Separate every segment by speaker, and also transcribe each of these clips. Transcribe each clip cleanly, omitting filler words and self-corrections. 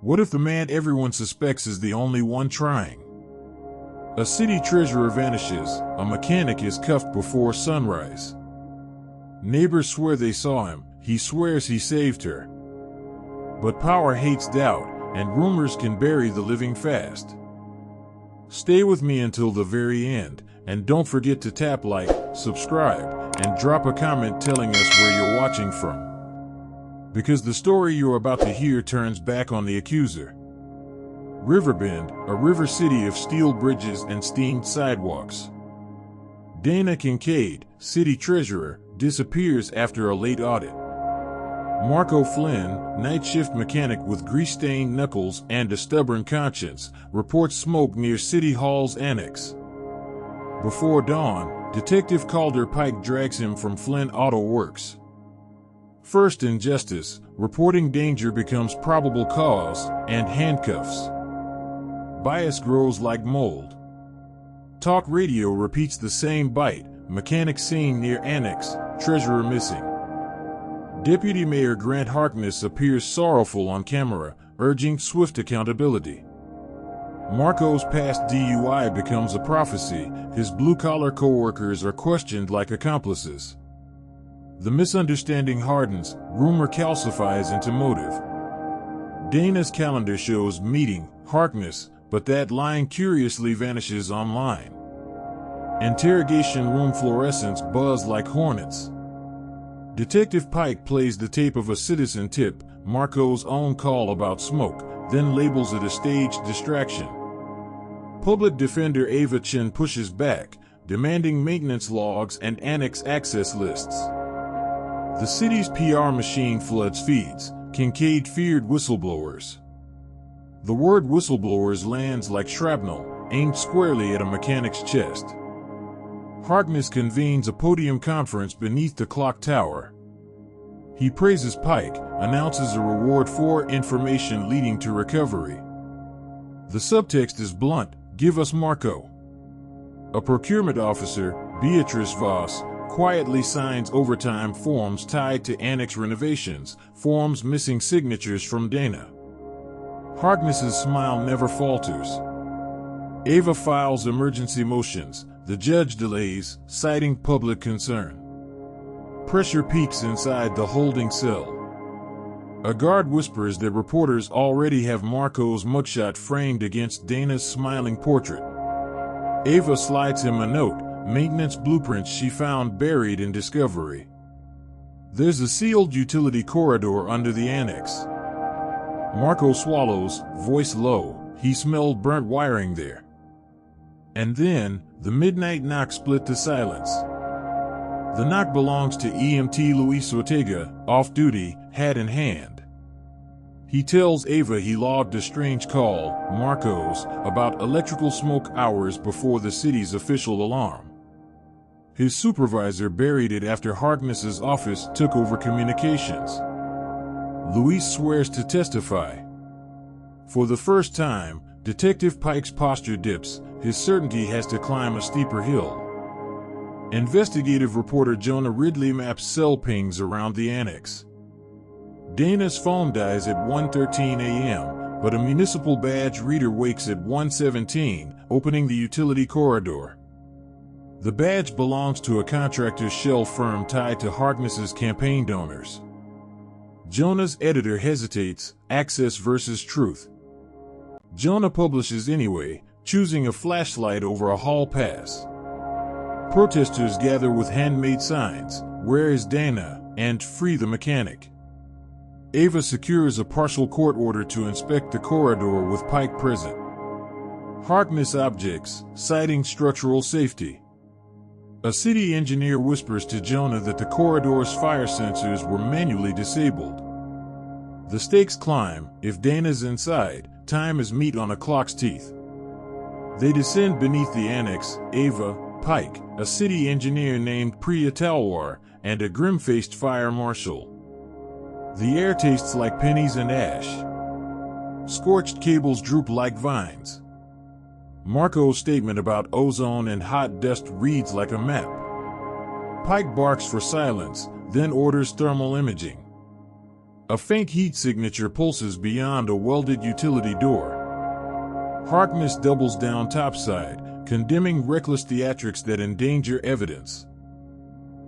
Speaker 1: What if the man everyone suspects is the only one trying? A city treasurer vanishes, a mechanic is cuffed before sunrise. Neighbors swear they saw him, he swears he saved her. But power hates doubt, and rumors can bury the living fast. Stay with me until the very end, and don't forget to tap like, subscribe, and drop a comment telling us where you're watching from. Because the story you're about to hear turns back on the accuser. Riverbend, a river city of steel bridges and steamed sidewalks. Dana Kincaid, city treasurer, disappears after a late audit. Marco Flynn, night shift mechanic with grease-stained knuckles and a stubborn conscience, reports smoke near City Hall's annex. Before dawn, Detective Calder Pike drags him from Flynn Auto Works. First in justice, reporting danger becomes probable cause, and handcuffs. Bias grows like mold. Talk radio repeats the same bite, mechanic seen near annex, treasurer missing. Deputy Mayor Grant Harkness appears sorrowful on camera, urging swift accountability. Marco's past DUI becomes a prophecy, his blue-collar co-workers are questioned like accomplices. The misunderstanding hardens, rumor calcifies into motive. Dana's calendar shows meeting Harkness, but that line curiously vanishes online. Interrogation room fluorescents buzz like hornets. Detective Pike plays the tape of a citizen tip, Marco's own call about smoke, then labels it a staged distraction. Public defender Ava Chin pushes back, demanding maintenance logs and annex access lists. The city's PR machine floods feeds. Kincaid feared whistleblowers. The word whistleblowers lands like shrapnel, aimed squarely at a mechanic's chest. Harkness convenes a podium conference beneath the clock tower. He praises Pike, announces a reward for information leading to recovery. The subtext is blunt, give us Marco. A procurement officer, Beatrice Voss, quietly signs overtime forms tied to annex renovations, forms missing signatures from Dana. Harkness's smile never falters. Ava files emergency motions. The judge delays, citing public concern. Pressure peaks inside the holding cell. A guard whispers that reporters already have Marco's mugshot framed against Dana's smiling portrait. Ava slides him a note, maintenance blueprints she found buried in discovery. There's a sealed utility corridor under the annex. Marco swallows, voice low, he smelled burnt wiring there. And then, the midnight knock split the silence. The knock belongs to EMT Luis Ortega, off-duty, hat in hand. He tells Ava he logged a strange call, Marco's, about electrical smoke hours before the city's official alarm. His supervisor buried it after Harkness's office took over communications. Luis swears to testify. For the first time, Detective Pike's posture dips, his certainty has to climb a steeper hill. Investigative reporter Jonah Ridley maps cell pings around the annex. Dana's phone dies at 1:13 a.m., but a municipal badge reader wakes at 1:17, opening the utility corridor. The badge belongs to a contractor's shell firm tied to Harkness's campaign donors. Jonah's editor hesitates, access versus truth. Jonah publishes anyway, choosing a flashlight over a hall pass. Protesters gather with handmade signs, "Where is Dana?" and "Free the mechanic." Ava secures a partial court order to inspect the corridor with Pike present. Harkness objects, citing structural safety. A city engineer whispers to Jonah that the corridor's fire sensors were manually disabled. The stakes climb. If Dana's inside, time is meat on a clock's teeth. They descend beneath the annex, Ava, Pike, a city engineer named Priya Talwar, and a grim-faced fire marshal. The air tastes like pennies and ash. Scorched cables droop like vines. Marco's statement about ozone and hot dust reads like a map. Pike barks for silence, then orders thermal imaging. A faint heat signature pulses beyond a welded utility door. Harkness doubles down topside, condemning reckless theatrics that endanger evidence.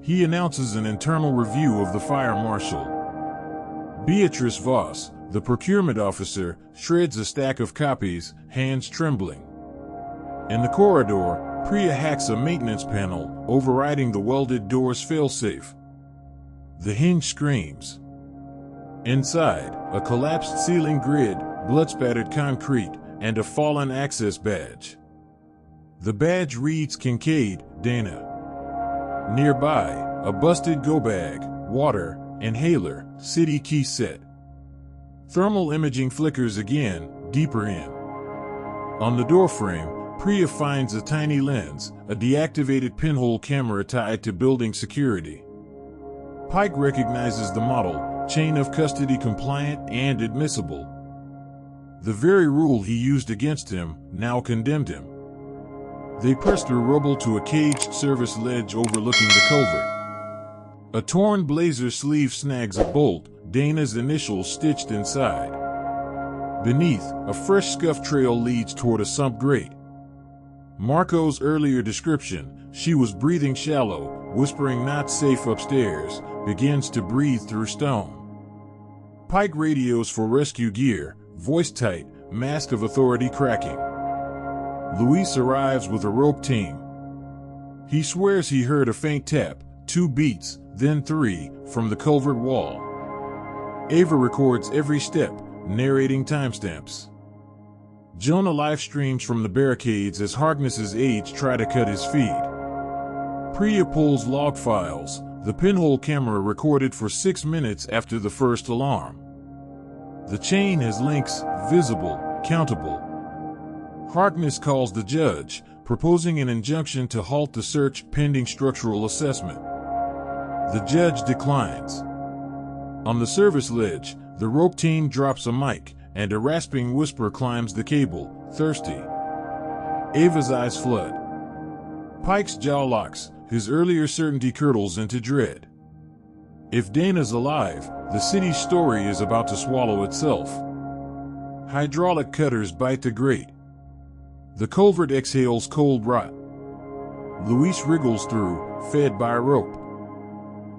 Speaker 1: He announces an internal review of the fire marshal. Beatrice Voss, the procurement officer, shreds a stack of copies, hands trembling. In the corridor, Priya hacks a maintenance panel, overriding the welded door's failsafe. The hinge screams. Inside, a collapsed ceiling grid, blood-spattered concrete, and a fallen access badge. The badge reads Kincaid, Dana. Nearby, a busted go bag, water, inhaler, city key set. Thermal imaging flickers again, deeper in. On the doorframe, Priya finds a tiny lens, a deactivated pinhole camera tied to building security. Pike recognizes the model, chain of custody compliant and admissible. The very rule he used against him now condemned him. They press through rubble to a caged service ledge overlooking the culvert. A torn blazer sleeve snags a bolt, Dana's initials stitched inside. Beneath, a fresh scuff trail leads toward a sump grate. Marco's earlier description, she was breathing shallow, whispering not safe upstairs, begins to breathe through stone. Pike radios for rescue gear, voice tight, mask of authority cracking. Luis arrives with a rope team. He swears he heard a faint tap, 2 beats, then 3, from the culvert wall. Ava records every step, narrating timestamps. Jonah live streams from the barricades as Harkness's aides try to cut his feed. Priya pulls log files, the pinhole camera recorded for 6 minutes after the first alarm. The chain has links, visible, countable. Harkness calls the judge, proposing an injunction to halt the search pending structural assessment. The judge declines. On the service ledge, the rope team drops a mic, and a rasping whisper climbs the cable, thirsty. Ava's eyes flood. Pike's jaw locks, his earlier certainty curdles into dread. If Dana's alive, the city's story is about to swallow itself. Hydraulic cutters bite the grate. The culvert exhales cold rot. Luis wriggles through, fed by rope.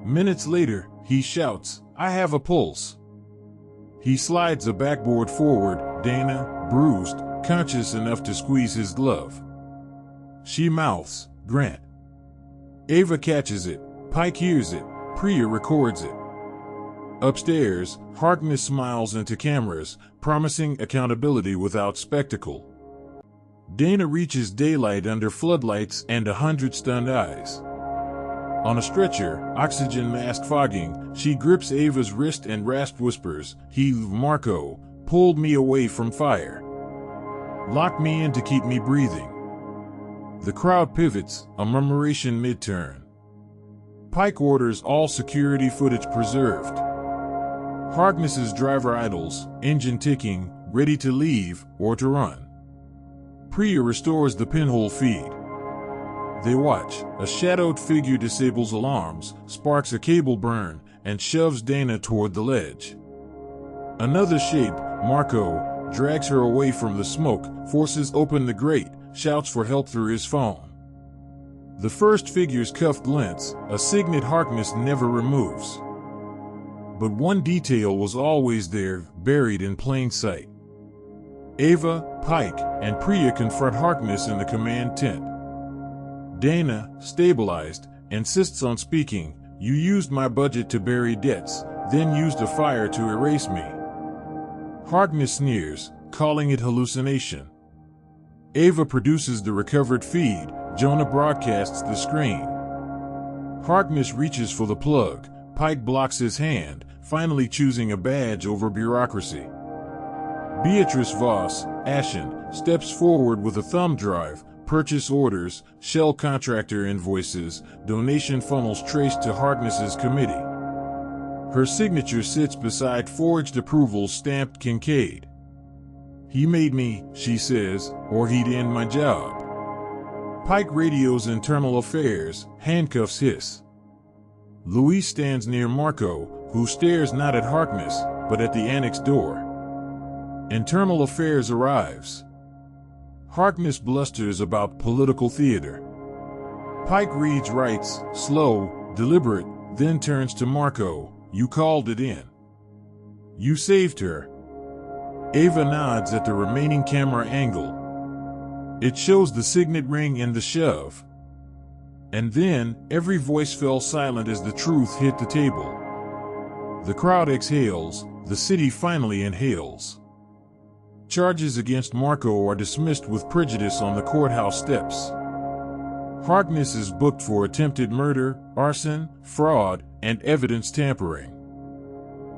Speaker 1: Minutes later, he shouts, "I have a pulse." He slides a backboard forward, Dana, bruised, conscious enough to squeeze his glove. She mouths, "Grant." Ava catches it, Pike hears it, Priya records it. Upstairs, Harkness smiles into cameras, promising accountability without spectacle. Dana reaches daylight under floodlights and 100 stunned eyes. On a stretcher, oxygen mask fogging, she grips Ava's wrist and rasped whispers, Marco, pulled me away from fire. Locked me in to keep me breathing." The crowd pivots, a murmuration mid-turn. Pike orders all security footage preserved. Harkness's driver idles, engine ticking, ready to leave or to run. Priya restores the pinhole feed. They watch. A shadowed figure disables alarms, sparks a cable burn, and shoves Dana toward the ledge. Another shape, Marco, drags her away from the smoke, forces open the grate, shouts for help through his phone. The first figure's cuff glints, a signet Harkness never removes. But one detail was always there, buried in plain sight. Ava, Pike, and Priya confront Harkness in the command tent. Dana, stabilized, insists on speaking. "You used my budget to bury debts, then used a fire to erase me." Harkness sneers, calling it hallucination. Ava produces the recovered feed, Jonah broadcasts the screen. Harkness reaches for the plug, Pike blocks his hand, finally choosing a badge over bureaucracy. Beatrice Voss, ashen, steps forward with a thumb drive, purchase orders, shell contractor invoices, donation funnels traced to Harkness's committee. Her signature sits beside forged approvals stamped Kincaid. "He made me," she says, "or he'd end my job." Pike radios internal affairs, handcuffs hiss. Luis stands near Marco, who stares not at Harkness, but at the annex door. Internal Affairs arrives. Harkness blusters about political theater. Pike reads rights, slow, deliberate, then turns to Marco. You called it in. You saved her. Ava nods at the remaining camera angle. It shows the signet ring and the shove. And then, every voice fell silent as the truth hit the table. The crowd exhales, the city finally inhales. Charges against Marco are dismissed with prejudice on the courthouse steps. Harkness is booked for attempted murder, arson, fraud, and evidence tampering.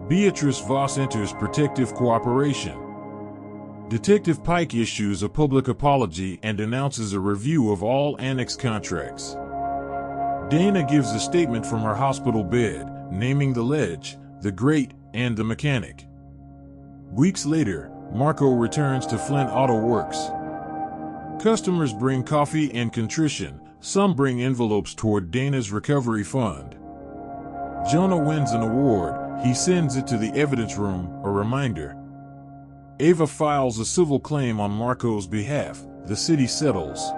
Speaker 1: Beatrice Voss enters protective cooperation. Detective Pike issues a public apology and announces a review of all annex contracts. Dana gives a statement from her hospital bed, naming the ledge, the grate, and the mechanic. Weeks later, Marco returns to Flint Auto Works. Customers bring coffee and contrition. Some bring envelopes toward Dana's recovery fund. Jonah wins an award. He sends it to the evidence room, a reminder. Ava files a civil claim on Marco's behalf. The city settles.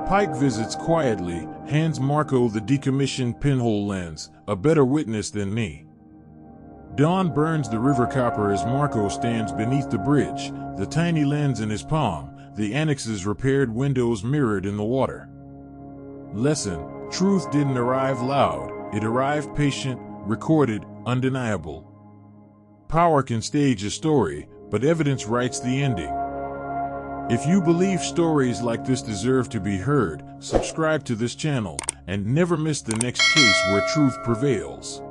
Speaker 1: Pike visits quietly, hands Marco the decommissioned pinhole lens, a better witness than me. Dawn burns the river copper as Marco stands beneath the bridge, the tiny lens in his palm, the annex's repaired windows mirrored in the water. Lesson: truth didn't arrive loud, it arrived patient, recorded, undeniable. Power can stage a story, but evidence writes the ending. If you believe stories like this deserve to be heard, subscribe to this channel, and never miss the next case where truth prevails.